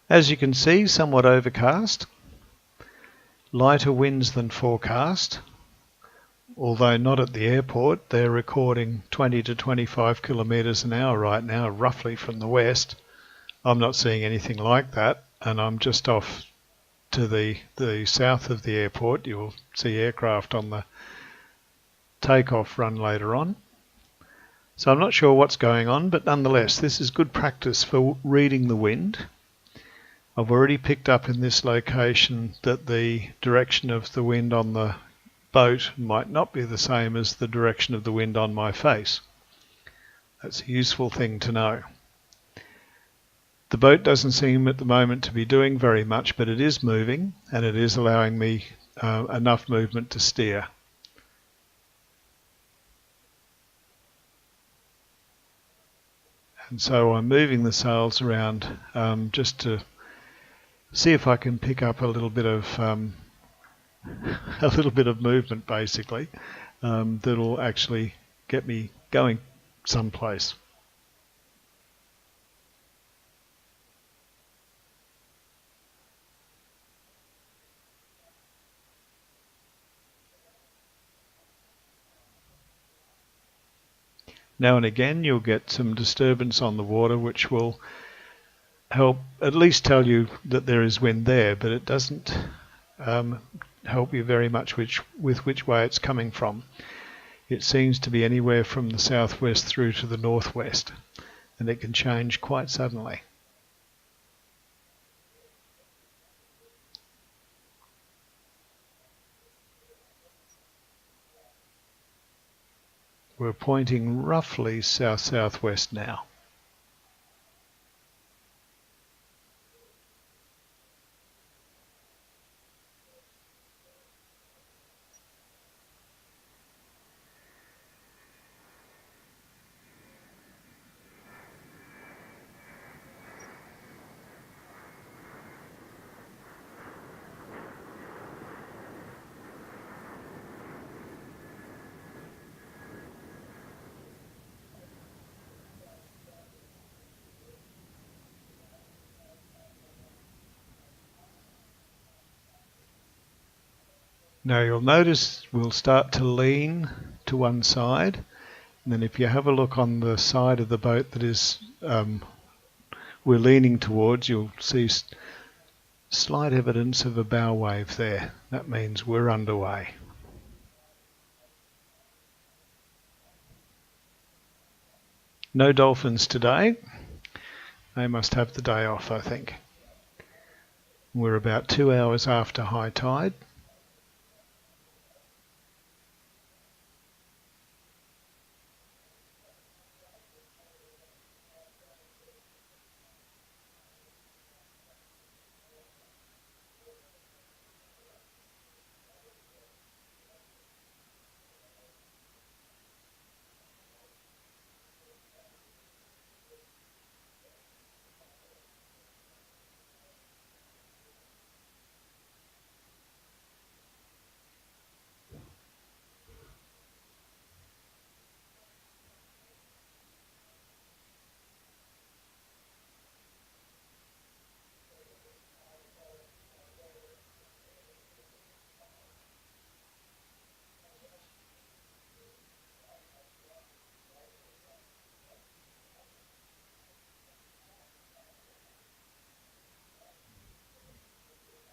As you can see, somewhat overcast, lighter winds than forecast, although not at the airport. They're recording 20 to 25 kilometres an hour right now, roughly from the west. I'm not seeing anything like that, and I'm just off to the south of the airport. You'll see aircraft on the takeoff run later on. So I'm not sure what's going on, but nonetheless, this is good practice for reading the wind. I've already picked up in this location that the direction of the wind on the boat might not be the same as the direction of the wind on my face. That's a useful thing to know. The boat doesn't seem at the moment to be doing very much, but it is moving, and it is allowing me enough movement to steer. And so I'm moving the sails around just to see if I can pick up a little bit of movement, basically, that'll actually get me going someplace. Now and again you'll get some disturbance on the water, which will help at least tell you that there is wind there, but it doesn't help you very much with which way it's coming from. It seems to be anywhere from the southwest through to the northwest, and it can change quite suddenly. We're pointing roughly south-southwest now. Now you'll notice we'll start to lean to one side, and then if you have a look on the side of the boat that is we're leaning towards, you'll see slight evidence of a bow wave there. That means we're underway. No dolphins today. They must have the day off, I think. We're about 2 hours after high tide.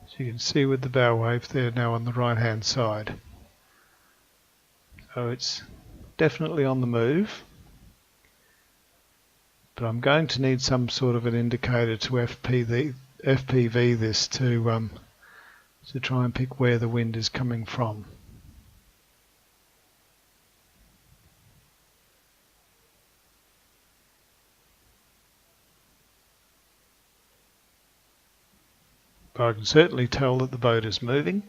So you can see with the bow wave there now on the right hand side. So it's definitely on the move, but I'm going to need some sort of an indicator to FPV this to try and pick where the wind is coming from. But I can certainly tell that the boat is moving.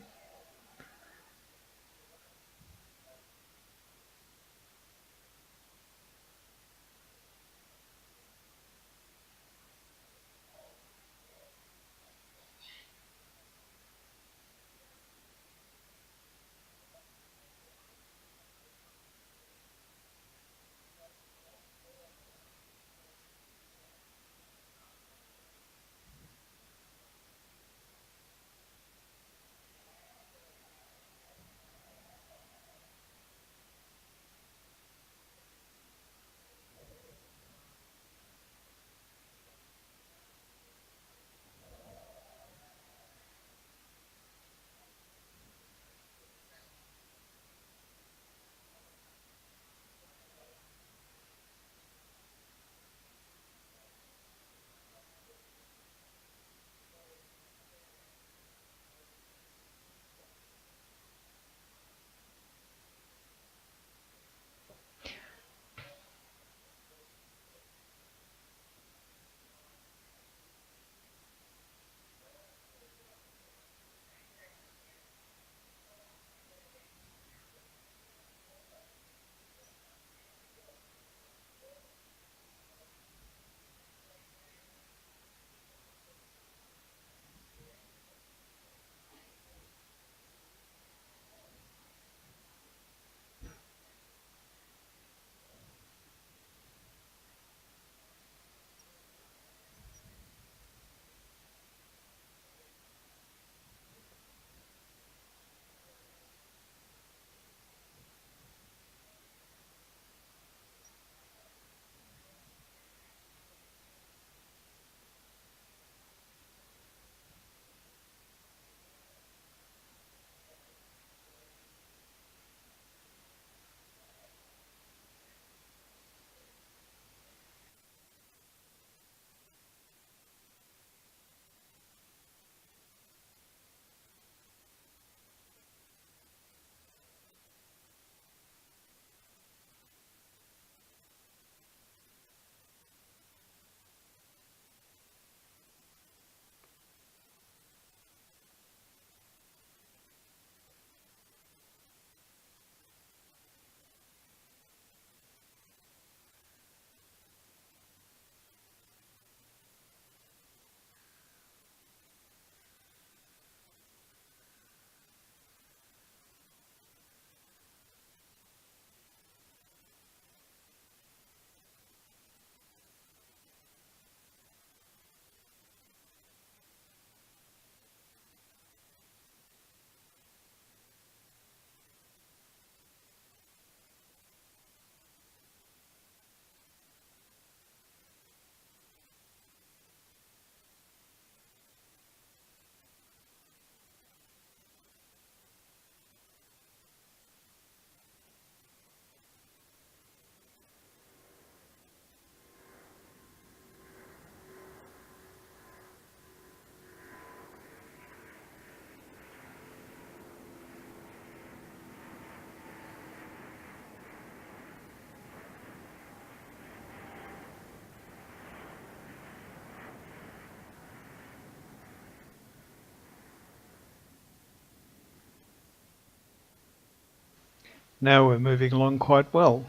Now we're moving along quite well.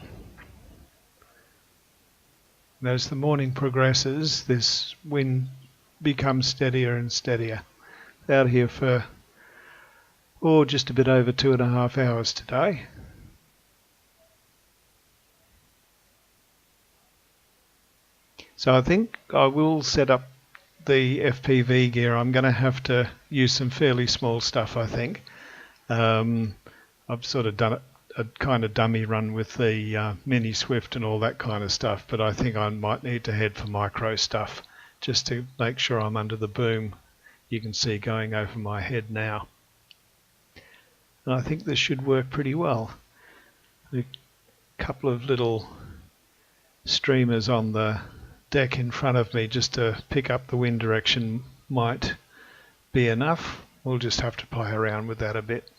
And as the morning progresses, this wind becomes steadier and steadier. Out here for just a bit over 2.5 hours today. So I think I will set up the FPV gear. I'm going to have to use some fairly small stuff, I think. I've sort of done a kind of dummy run with the Mini Swift and all that kind of stuff, but I think I might need to head for micro stuff just to make sure I'm under the boom you can see going over my head now. And I think this should work pretty well. A couple of little streamers on the deck in front of me just to pick up the wind direction might be enough. We'll just have to play around with that a bit.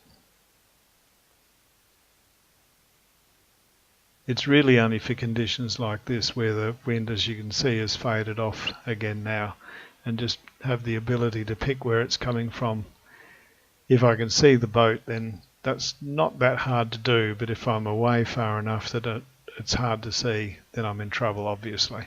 It's really only for conditions like this where the wind, as you can see, has faded off again now, and just have the ability to pick where it's coming from. If I can see the boat, then that's not that hard to do, but if I'm away far enough that it's hard to see, then I'm in trouble, obviously.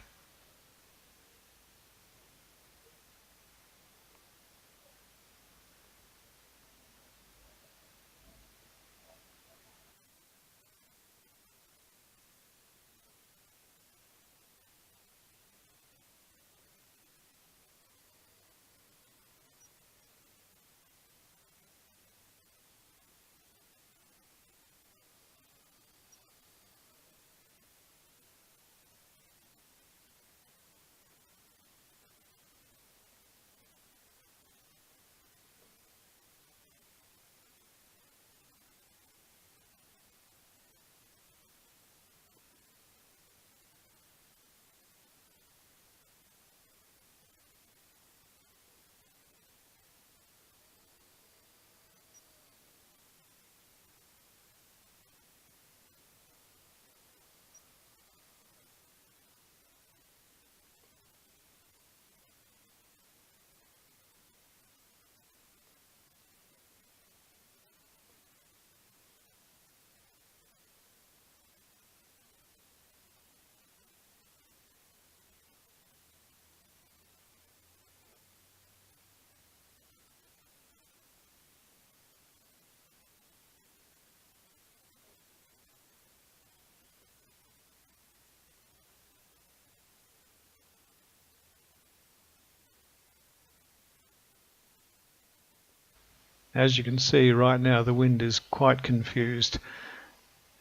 As you can see right now, the wind is quite confused.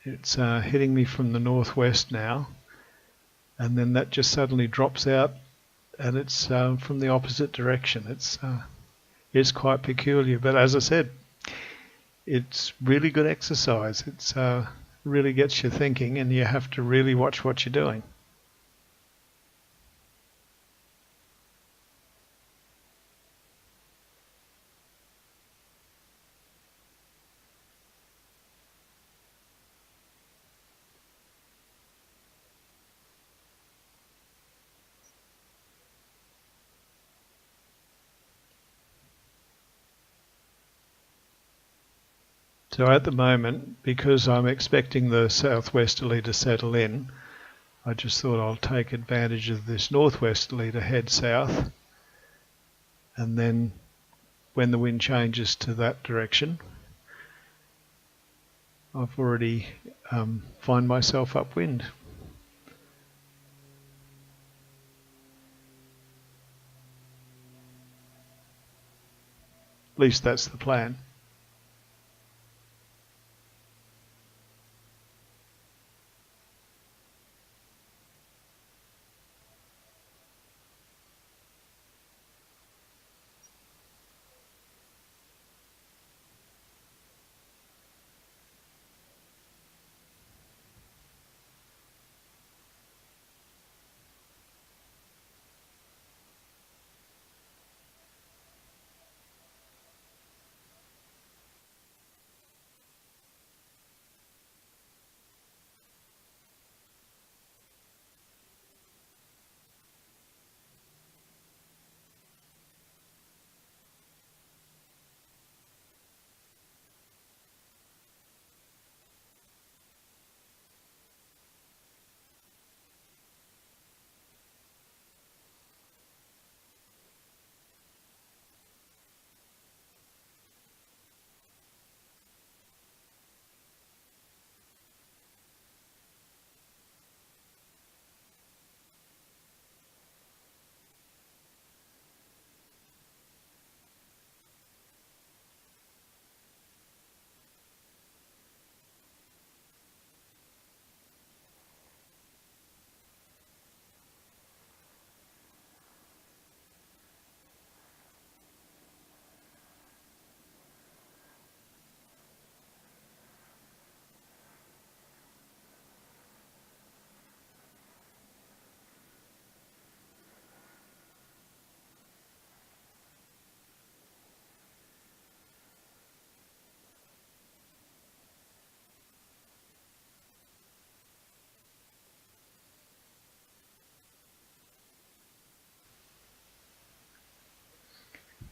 It's hitting me from the northwest now, and then that just suddenly drops out, and it's from the opposite direction. It's quite peculiar, but as I said, it's really good exercise. It's really gets you thinking, and you have to really watch what you're doing. So at the moment, because I'm expecting the southwesterly to settle in, I just thought I'll take advantage of this northwesterly to head south, and then when the wind changes to that direction, I've already find myself upwind. At least that's the plan.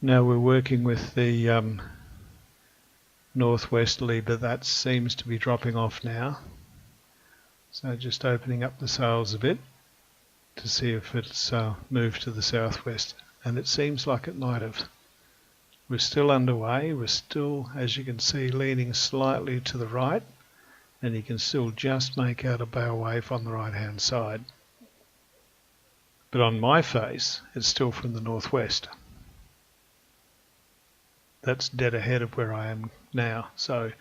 Now we're working with the northwesterly, but that seems to be dropping off now. So just opening up the sails a bit to see if it's moved to the southwest, and it seems like it might have. We're still underway. We're still, as you can see, leaning slightly to the right, and you can still just make out a bow wave on the right hand side. But on my face, it's still from the northwest. That's dead ahead of where I am now, so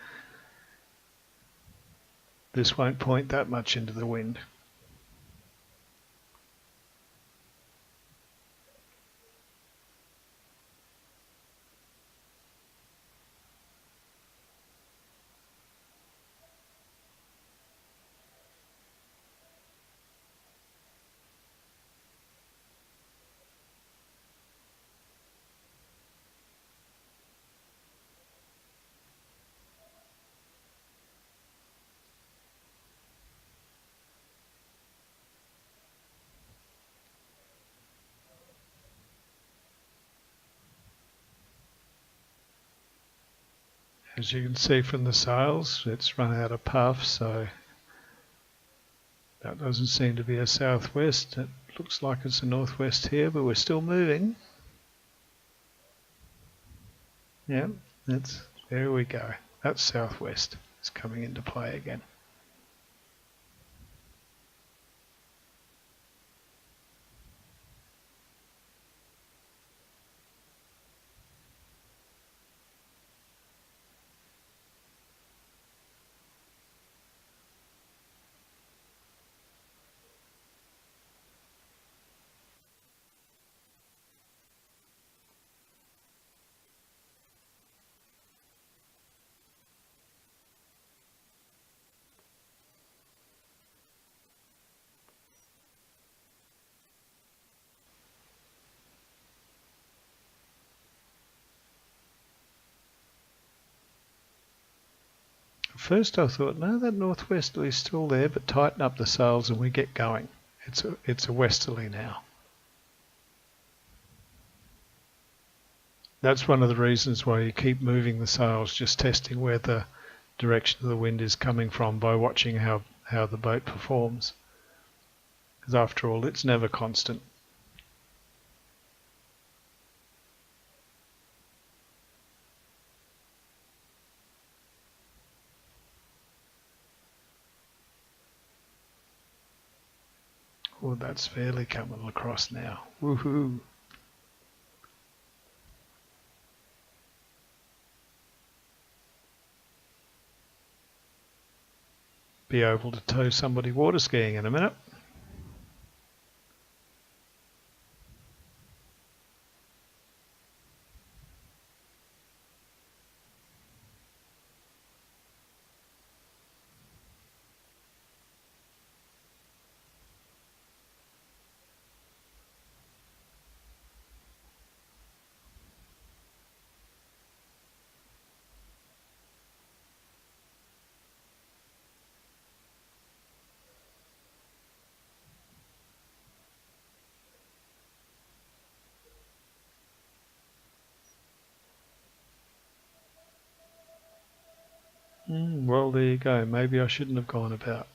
this won't point that much into the wind. As you can see from the sails, it's run out of puff, so that doesn't seem to be a southwest. It looks like it's a northwest here, but we're still moving. Yeah, there we go. That's southwest. It's coming into play again. At first I thought, no, that northwesterly is still there, but tighten up the sails and we get going. It's a westerly now. That's one of the reasons why you keep moving the sails, just testing where the direction of the wind is coming from by watching how the boat performs. Because after all, it's never constant. Well, that's fairly coming across now. Woohoo! Be able to tow somebody water skiing in a minute. Well, there you go. Maybe I shouldn't have gone about.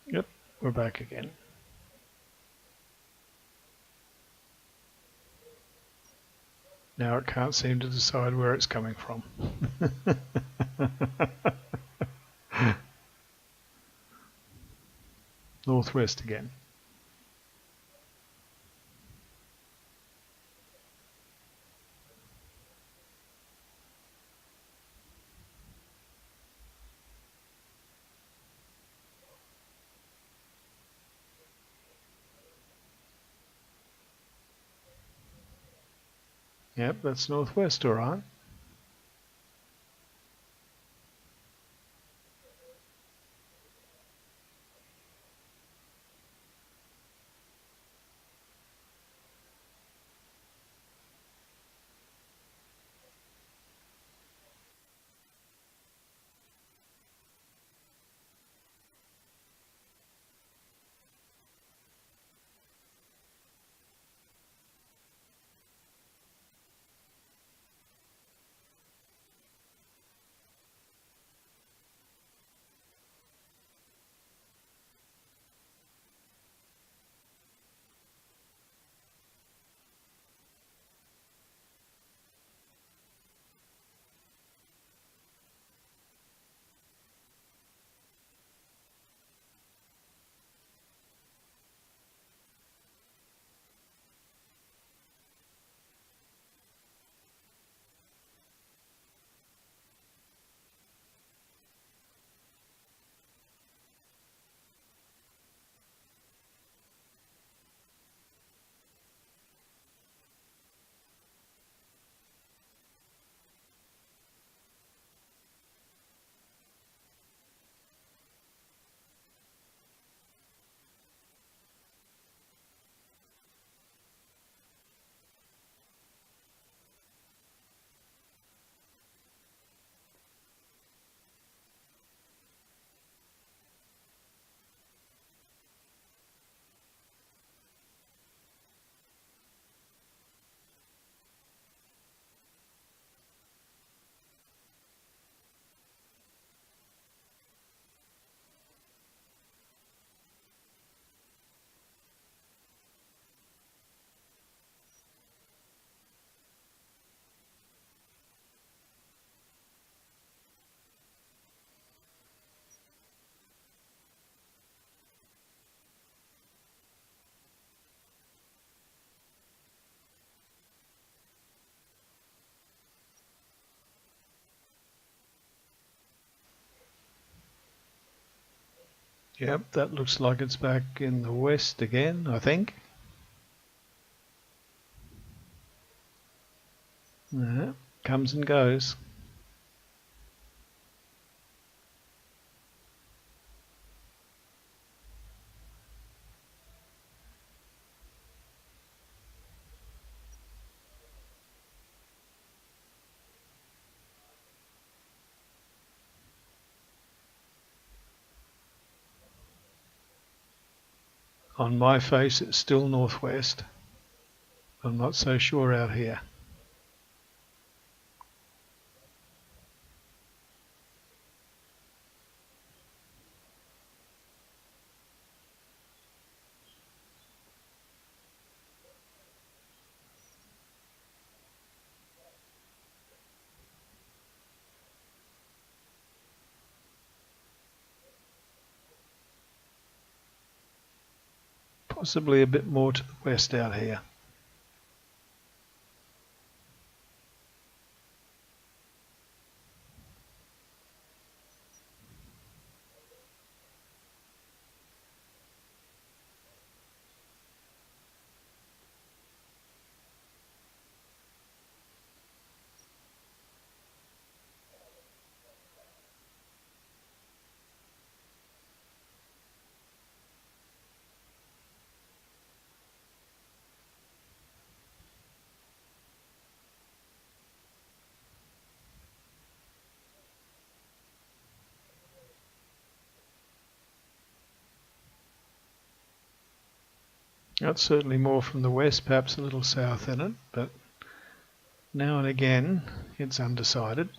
Yep, we're back again. Now it can't seem to decide where it's coming from. Northwest again. Yep, that's northwest, all right. Yep, that looks like it's back in the west again, I think. Yeah, comes and goes. On my face, it's still northwest. I'm not so sure out here. Possibly a bit more to the west out here. That's certainly more from the west, perhaps a little south in it, but now and again it's undecided.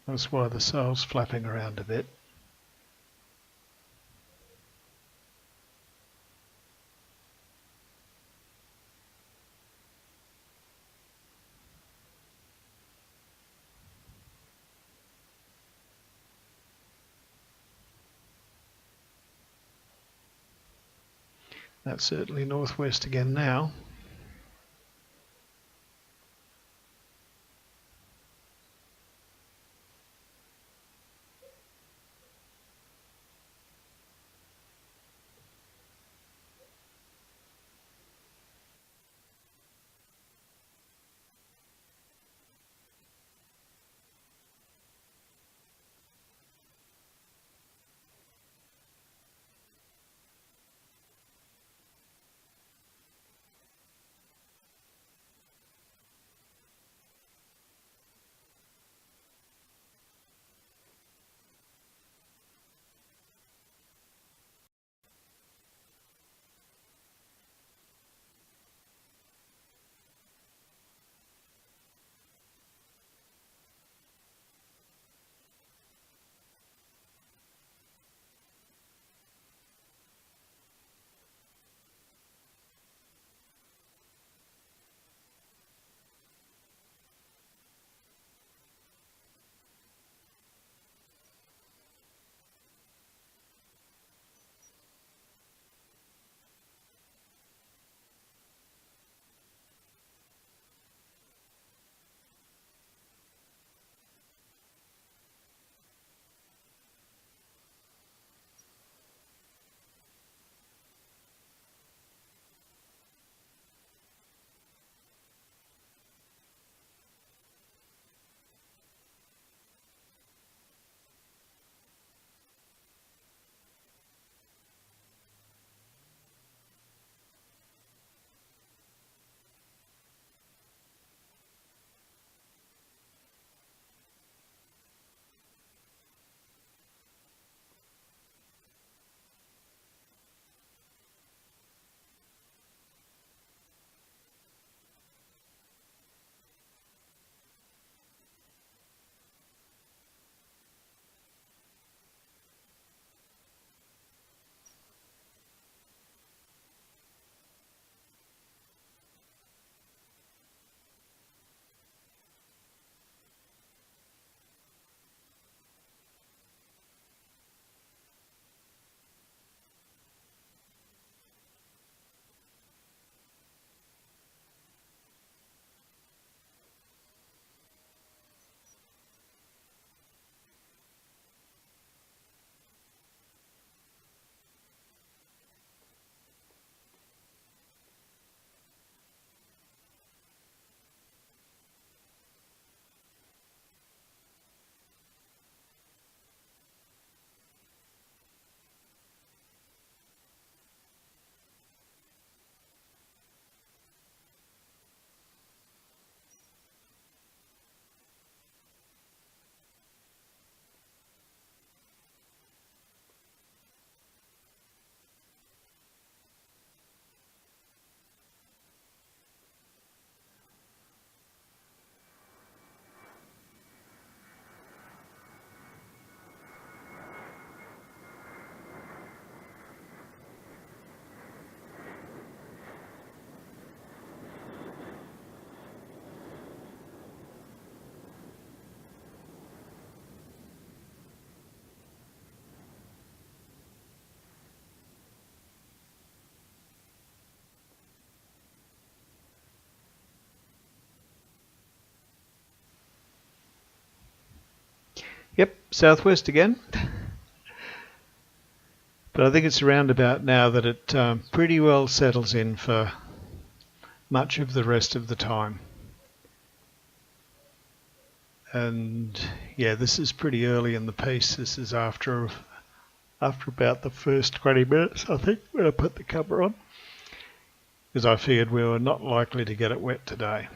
That's why the sail's flapping around a bit. That's certainly northwest again now. Yep, southwest again. But I think it's around about now that it pretty well settles in for much of the rest of the time. And yeah, this is pretty early in the piece. This is after about the first 20 minutes, I think, when I put the cover on, because I figured we were not likely to get it wet today.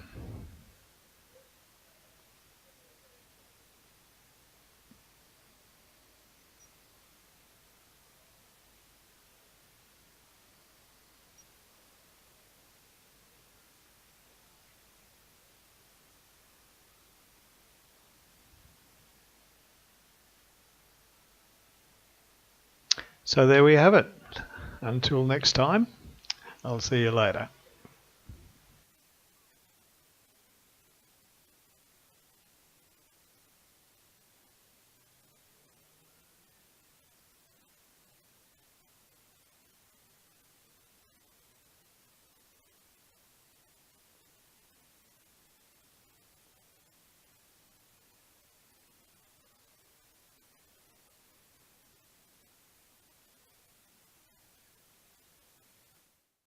So there we have it. Until next time, I'll see you later.